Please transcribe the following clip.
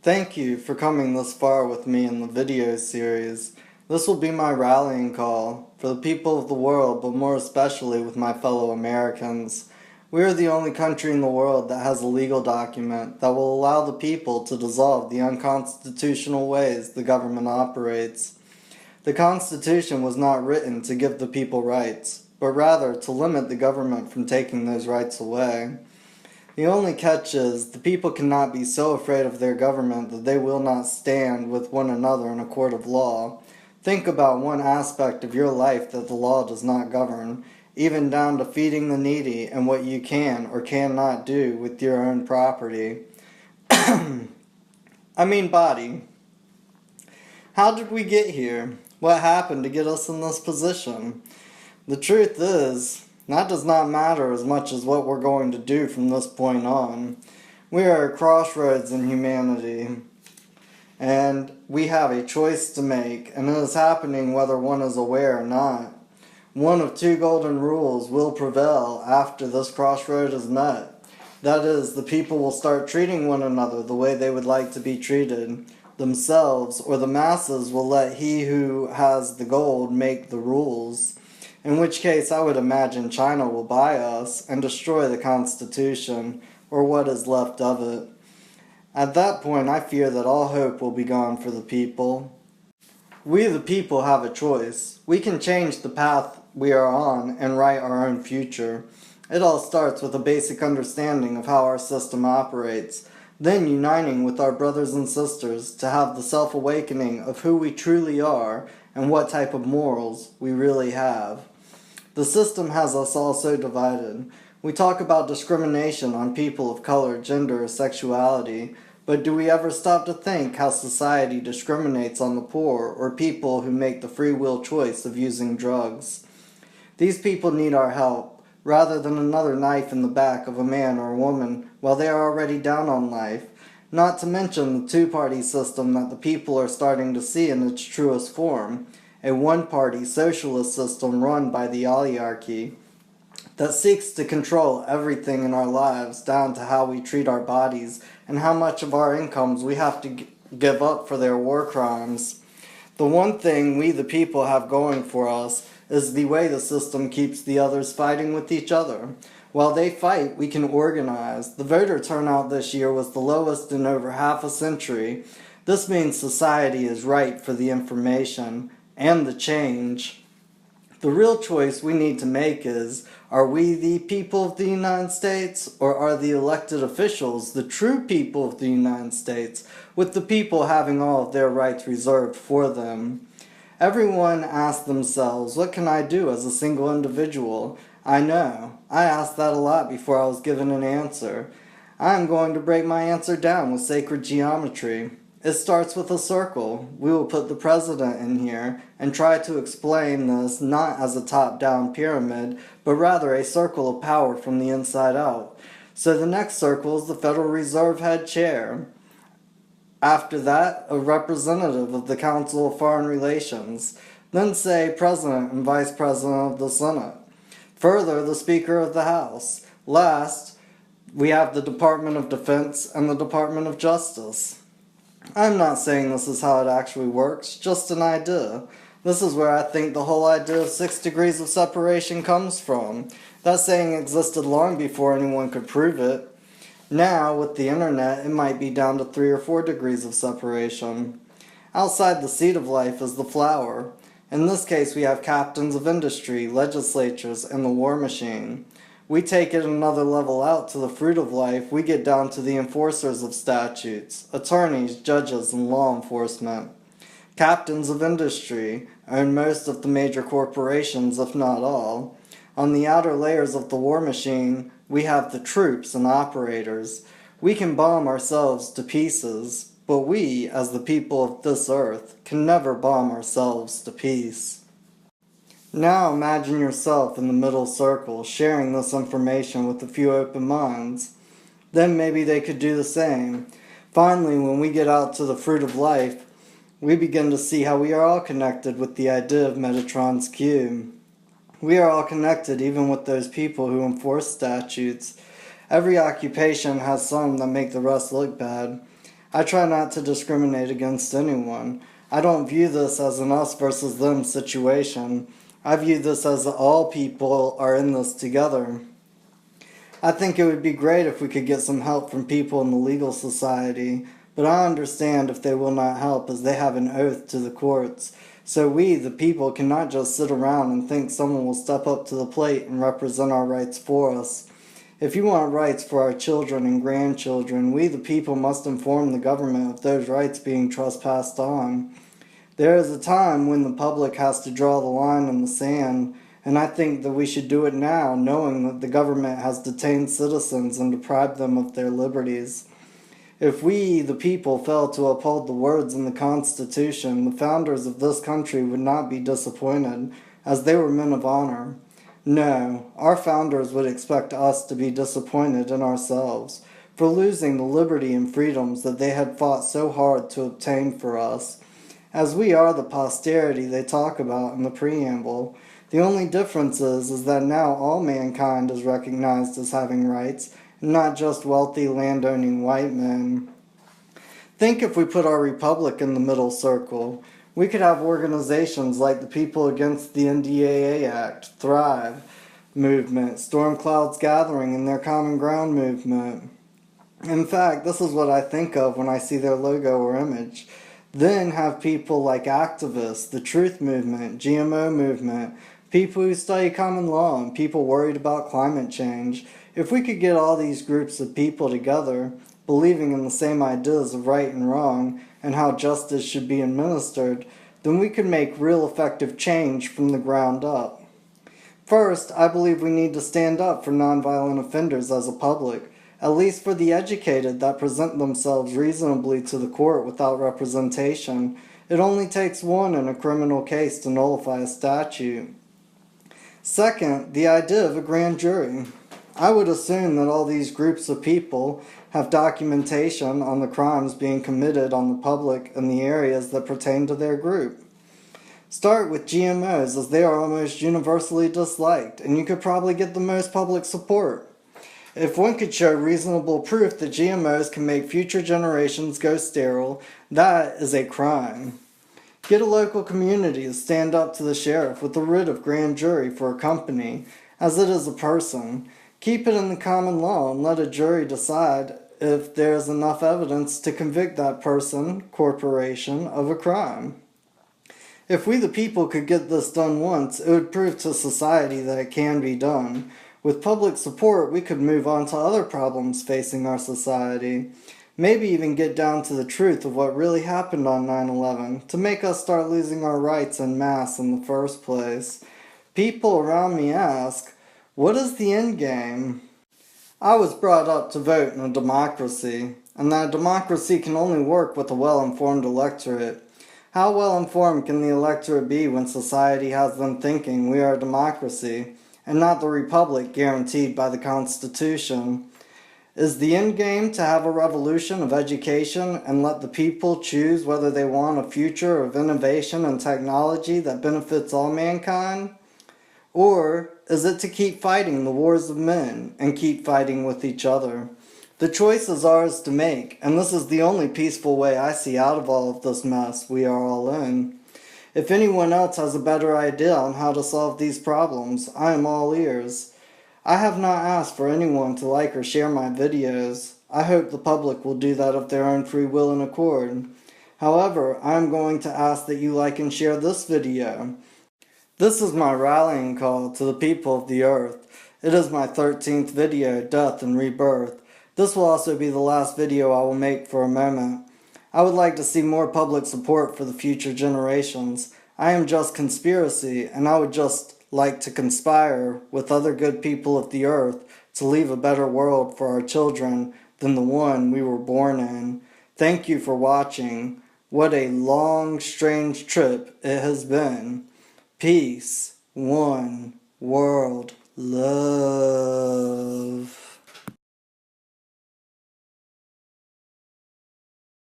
Thank you for coming this far with me in the video series. This will be my rallying call for the people of the world, but more especially with my fellow Americans. We are the only country in the world that has a legal document that will allow the people to dissolve the unconstitutional ways the government operates. The Constitution was not written to give the people rights, but rather to limit the government from taking those rights away. The only catch is, the people cannot be so afraid of their government that they will not stand with one another in a court of law. Think about one aspect of your life that the law does not govern, even down to feeding the needy and what you can or cannot do with your own property. Body. How did we get here? What happened to get us in this position? The truth is, that does not matter as much as what we're going to do from this point on. We are at a crossroads in humanity, and we have a choice to make, and it is happening whether one is aware or not. One of two golden rules will prevail after this crossroad is met. That is, the people will start treating one another the way they would like to be treated. Themselves, or the masses, will let he who has the gold make the rules. In which case, I would imagine China will buy us and destroy the Constitution, or what is left of it. At that point, I fear that all hope will be gone for the people. We the people have a choice. We can change the path we are on and write our own future. It all starts with a basic understanding of how our system operates, then uniting with our brothers and sisters to have the self-awakening of who we truly are and what type of morals we really have. The system has us all so divided. We talk about discrimination on people of color, gender, or sexuality, but do we ever stop to think how society discriminates on the poor or people who make the free will choice of using drugs? These people need our help, rather than another knife in the back of a man or a woman while they are already down on life, not to mention the two-party system that the people are starting to see in its truest form. A one-party socialist system run by the oligarchy that seeks to control everything in our lives down to how we treat our bodies and how much of our incomes we have to give up for their war crimes. The one thing we the people have going for us is the way the system keeps the others fighting with each other. While they fight, we can organize. The voter turnout this year was the lowest in over half a century. This means society is ripe for the information and the change. The real choice we need to make is, are we the people of the United States, or are the elected officials the true people of the United States, with the people having all of their rights reserved for them? Everyone asks themselves, what can I do as a single individual? I know. I asked that a lot before I was given an answer. I am going to break my answer down with sacred geometry. It starts with a circle. We will put the president in here and try to explain this not as a top-down pyramid, but rather a circle of power from the inside out. So the next circle is the Federal Reserve head chair. After that, a representative of the Council of Foreign Relations. Then say President and Vice President of the Senate. Further, the Speaker of the House. Last, we have the Department of Defense and the Department of Justice. I'm not saying this is how it actually works, just an idea. This is where I think the whole idea of 6 degrees of separation comes from. That saying existed long before anyone could prove it. Now, with the internet, it might be down to 3 or 4 degrees of separation. Outside the seed of life is the flower. In this case, we have captains of industry, legislatures, and the war machine. We take it another level out to the fruit of life. We get down to the enforcers of statutes, attorneys, judges, and law enforcement. Captains of industry own most of the major corporations, if not all. On the outer layers of the war machine, we have the troops and operators. We can bomb ourselves to pieces, but we, as the people of this earth, can never bomb ourselves to peace. Now imagine yourself in the middle circle, sharing this information with a few open minds. Then maybe they could do the same. Finally, when we get out to the fruit of life, we begin to see how we are all connected with the idea of Metatron's cube. We are all connected even with those people who enforce statutes. Every occupation has some that make the rest look bad. I try not to discriminate against anyone. I don't view this as an us versus them situation. I view this as all people are in this together. I think it would be great if we could get some help from people in the legal society, but I understand if they will not help as they have an oath to the courts. So we, the people, cannot just sit around and think someone will step up to the plate and represent our rights for us. If you want rights for our children and grandchildren, we, the people, must inform the government of those rights being trespassed on. There is a time when the public has to draw the line in the sand, and I think that we should do it now, knowing that the government has detained citizens and deprived them of their liberties. If we, the people, fail to uphold the words in the Constitution, the founders of this country would not be disappointed, as they were men of honor. No, our founders would expect us to be disappointed in ourselves for losing the liberty and freedoms that they had fought so hard to obtain for us. As we are the posterity they talk about in the preamble, the only difference is that now all mankind is recognized as having rights, and not just wealthy landowning white men. Think if we put our republic in the middle circle. We could have organizations like the People Against the NDAA Act, Thrive movement, Storm Clouds Gathering, and their Common Ground movement. In fact, this is what I think of when I see their logo or image. Then have people like activists, the Truth Movement, GMO movement, people who study common law, and people worried about climate change. If we could get all these groups of people together, believing in the same ideas of right and wrong, and how justice should be administered, then we could make real effective change from the ground up. First, I believe we need to stand up for nonviolent offenders as a public, at least for the educated that present themselves reasonably to the court without representation. It only takes one in a criminal case to nullify a statute. Second, the idea of a grand jury. I would assume that all these groups of people have documentation on the crimes being committed on the public in the areas that pertain to their group. Start with GMOs, as they are almost universally disliked, and you could probably get the most public support. If one could show reasonable proof that GMOs can make future generations go sterile, that is a crime. Get a local community to stand up to the sheriff with a writ of grand jury for a company, as it is a person. Keep it in the common law and let a jury decide if there is enough evidence to convict that person, corporation, of a crime. If we the people could get this done once, it would prove to society that it can be done. With public support, we could move on to other problems facing our society. Maybe even get down to the truth of what really happened on 9/11 to make us start losing our rights en masse in the first place. People around me ask, what is the end game? I was brought up to vote in a democracy, and that democracy can only work with a well-informed electorate. How well-informed can the electorate be when society has them thinking we are a democracy, and not the republic guaranteed by the Constitution? Is the end game to have a revolution of education and let the people choose whether they want a future of innovation and technology that benefits all mankind? Or is it to keep fighting the wars of men and keep fighting with each other? The choice is ours to make, and this is the only peaceful way I see out of all of this mess we are all in. If anyone else has a better idea on how to solve these problems, I am all ears. I have not asked for anyone to like or share my videos. I hope the public will do that of their own free will and accord. However, I am going to ask that you like and share this video. This is my rallying call to the people of the earth. It is my 13th video, Death and Rebirth. This will also be the last video I will make for a moment. I would like to see more public support for the future generations. I am just conspiracy, and I would just like to conspire with other good people of the earth to leave a better world for our children than the one we were born in. Thank you for watching. What a long, strange trip it has been. Peace, one, world, love.